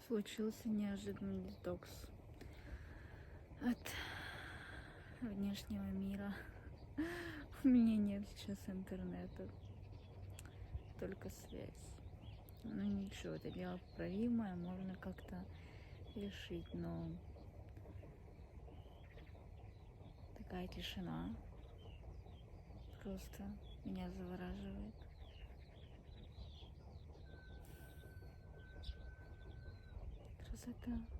Случился неожиданный детокс от внешнего мира. У меня нет сейчас интернета, только связь. Ну ничего, это дело поправимое, можно как-то решить, но такая тишина просто меня завораживает. Красота.